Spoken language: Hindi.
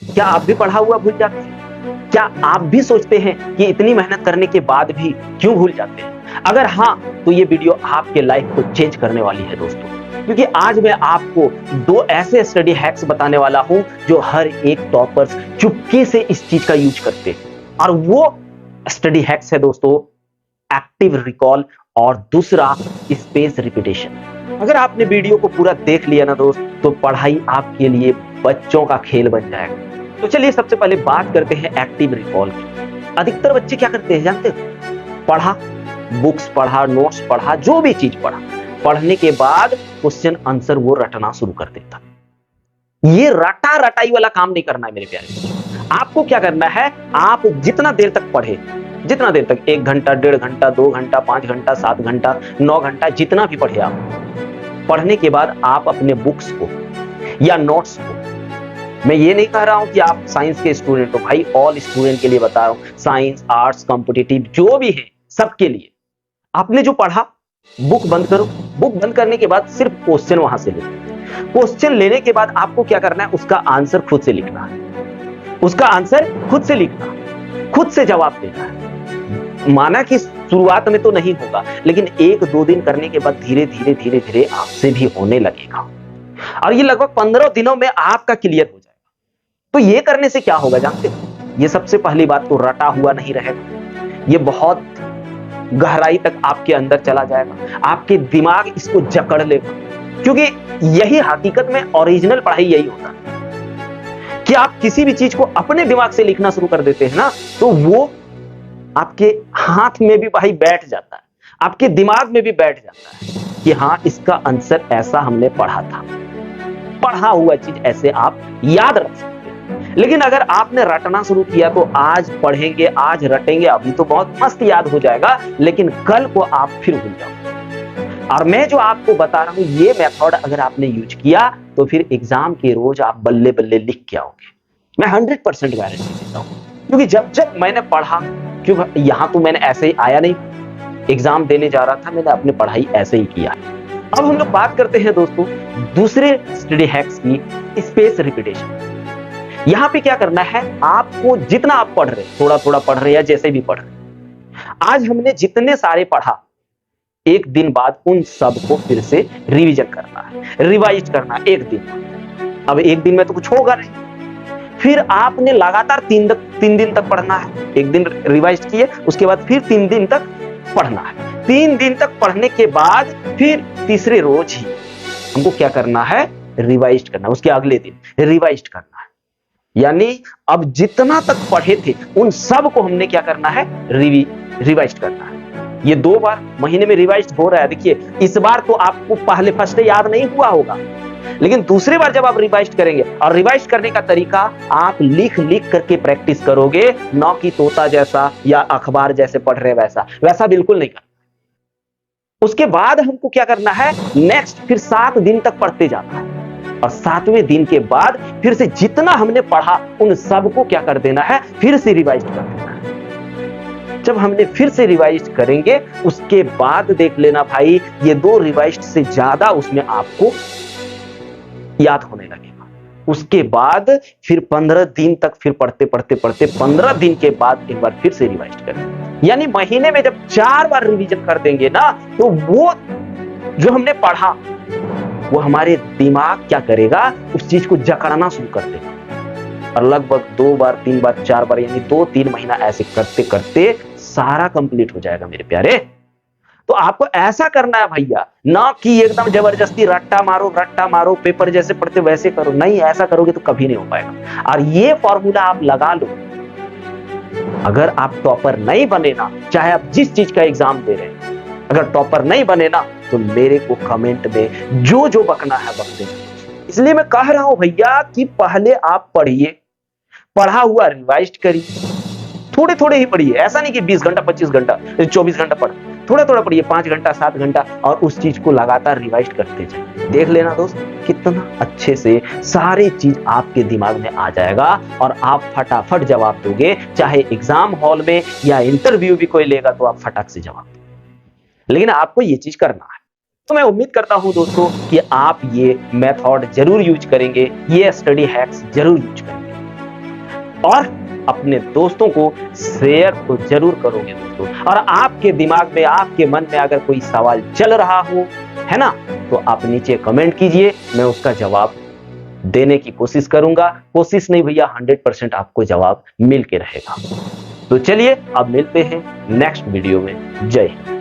क्या आप भी पढ़ा हुआ भूल जाते हैं? क्या आप भी सोचते हैं कि इतनी मेहनत करने के बाद भी क्यों भूल जाते हैं? अगर हाँ, तो ये वीडियो आपके लाइफ को चेंज करने वाली है दोस्तों। क्योंकि आज मैं आपको 2 ऐसे स्टडी हैक्स बताने वाला हूं जो हर एक टॉपर्स चुपके से इस चीज का यूज करते हैं। और वो स्टडी हैक्स है दोस्तों, एक्टिव रिकॉल और दूसरा स्पेस रिपीटेशन। अगर आपने वीडियो को पूरा देख लिया ना दोस्त, तो पढ़ाई आपके लिए बच्चों का खेल बन जाएगा। तो चलिए सबसे पहले बात करते हैं एक्टिव रिकॉल की। अधिकतर बच्चे क्या करते हैं जानते हो? पढ़ा, बुक्स पढ़ा, नोट्स पढ़ा, जो भी चीज पढ़ा, पढ़ने के बाद क्वेश्चन आंसर वो रटना शुरू कर देता। ये रटा रटाई वाला काम नहीं करना है मेरे प्यारे। आपको क्या करना है, आप जितना देर तक पढ़े, जितना देर तक 1 घंटा, 1.5 घंटा, 2 घंटा, 5 घंटा, 7 घंटा, 9 घंटा, जितना भी पढ़े आप, पढ़ने के बाद आप अपने बुक्स को या नोट्स को, मैं ये नहीं कह रहा हूं कि आप साइंस के स्टूडेंट हो भाई, ऑल स्टूडेंट के लिए बता रहा हूं, साइंस, आर्ट्स, कॉम्पिटिटिव जो भी है सबके लिए। आपने जो पढ़ा, बुक बंद करो। बुक बंद करने के बाद सिर्फ क्वेश्चन वहां से लो। क्वेश्चन लेने के बाद आपको क्या करना है, उसका आंसर खुद से लिखना है। उसका आंसर खुद से लिखना है, खुद से जवाब देना है। माना कि शुरुआत में तो नहीं होगा, लेकिन 1-2 दिन करने के बाद धीरे धीरे धीरे धीरे आपसे भी होने लगेगा और ये लगभग 15 दिनों में आपका क्लियर हो जाएगा। तो ये करने से क्या होगा जानते हो? ये सबसे पहली बात तो रटा हुआ नहीं रहेगा, ये बहुत गहराई तक आपके अंदर चला जाएगा, आपके दिमाग इसको जकड़ लेगा। क्योंकि यही हकीकत में ओरिजिनल पढ़ाई यही होता है कि आप किसी भी चीज को अपने दिमाग से लिखना शुरू कर देते हैं ना, तो वो आपके हाथ में भी भाई बैठ जाता है, आपके दिमाग में भी बैठ जाता है कि हाँ, इसका आंसर ऐसा हमने पढ़ा था। पढ़ा हुआ चीज ऐसे आप याद रख सकते हैं। लेकिन अगर आपने रटना शुरू किया तो आज पढ़ेंगे, आज रटेंगे, अभी तो बहुत मस्त याद हो जाएगा, लेकिन कल को आप फिर भूल जाओगे। और मैं जो आपको बता रहा हूं, ये मेथड अगर आपने यूज किया तो फिर एग्जाम के रोज आप बल्ले बल्ले लिख के आओगे। मैं 100% गारंटी देता हूं, क्योंकि जब जब मैंने पढ़ा, क्यों यहां तो मैंने ऐसे ही आया नहीं, एग्जाम देने जा रहा था, मैंने अपनी पढ़ाई ऐसे ही किया। अब हम लोग बात करते हैं दोस्तों दूसरे स्टडी हैक्स की, स्पेस रिपीटेशन। यहां पे क्या करना है, आपको जितना आप पढ़ रहे, थोड़ा थोड़ा पढ़ रहे या जैसे भी पढ़ रहे, आज हमने जितने सारे पढ़ा, एक दिन बाद उन सब को फिर से रिवीजन करना है, रिवाइज करना है एक दिन। अब एक दिन में तो कुछ होगा नहीं, फिर आपने लगातार 3 दिन तक पढ़ना है। एक दिन रिवाइज किए, उसके बाद फिर 3 दिन तक पढ़ना है। 3 दिन तक पढ़ने के बाद फिर तीसरे रोज ही हमको क्या करना है, रिवाइज करना है। उसके अगले दिन रिवाइज करना है। यानी अब जितना तक पढ़े थे उन सब को हमने क्या करना है, रिवाइज करना है। ये 2 बार महीने में रिवाइज हो रहा है। देखिए, इस बार तो आपको पहले फर्स्ट याद नहीं हुआ होगा, लेकिन दूसरी बार जब आप रिवाइज करेंगे, और रिवाइज करने का तरीका आप लिख लिख करके प्रैक्टिस करोगे, न कि तोता जैसा या अखबार जैसे पढ़ रहे वैसा बिल्कुल नहीं करना। उसके बाद हमको क्या करना है, नेक्स्ट फिर 7 दिन तक पढ़ते जाना है, और 7वें दिन के बाद फिर से जितना हमने पढ़ा उन सबको क्या कर देना है, फिर से रिवाइज कर देना है। जब हमने फिर से रिवाइज करेंगे, उसके बाद देख लेना भाई, ये 2 रिवाइज से ज्यादा उसमें आपको याद होने लगेगा। उसके बाद फिर 15 दिन तक फिर पढ़ते पढ़ते पढ़ते 15 दिन के बाद एक बार फिर से रिवाइज करें। यानी महीने में जब 4 बार रिवीजन कर देंगे ना, तो वो जो हमने पढ़ा वो हमारे दिमाग क्या करेगा, उस चीज को जकड़ना शुरू कर देगा। और लगभग 2 बार, 3 बार, 4 बार, यानी 2-3 महीना ऐसे करते करते सारा कंप्लीट हो जाएगा मेरे प्यारे। तो आपको ऐसा करना है भैया, ना कि एकदम जबरदस्ती रट्टा मारो, पेपर जैसे पढ़ते वैसे करो। नहीं, ऐसा करोगे तो कभी नहीं हो पाएगा। और ये फॉर्मूला आप लगा लो, अगर आप टॉपर नहीं बने ना, चाहे आप जिस चीज का एग्जाम दे रहे हैं, अगर टॉपर नहीं बने ना, तो मेरे को कमेंट में जो जो बकना है बक देना। इसलिए मैं कह रहा हूं भैया कि पहले आप पढ़िए, पढ़ा हुआ रिवाइज करिए, थोड़े थोड़े ही पढ़िए। ऐसा नहीं कि 20 घंटा, 25 घंटा, 24 घंटा पढ़, थोड़ा थोड़ा पढ़िए, 5 घंटा, 7 घंटा, और उस चीज को लगातार रिवाइज करते जाइए। देख लेना दोस्त, कितना अच्छे से सारी चीज आपके दिमाग में आ जाएगा और आप फटाफट जवाब दोगे। चाहे एग्जाम हॉल में या इंटरव्यू भी कोई लेगा तो आप फटाक से जवाब दोगे। लेकिन आपको ये चीज करना है। तो मैं उम्मीद करता हूं दोस्तों कि आप ये मेथड जरूर यूज करेंगे, ये स्टडी हैक्स जरूर यूज करेंगे। और अपने दोस्तों को शेयर तो जरूर करोगे दोस्तों। और आपके दिमाग में, आपके मन में अगर कोई सवाल चल रहा हो, है ना, तो आप नीचे कमेंट कीजिए, मैं उसका जवाब देने की कोशिश करूंगा। कोशिश नहीं भैया, 100% आपको जवाब मिल के रहेगा। तो चलिए अब मिलते हैं नेक्स्ट वीडियो में। जय हिंद।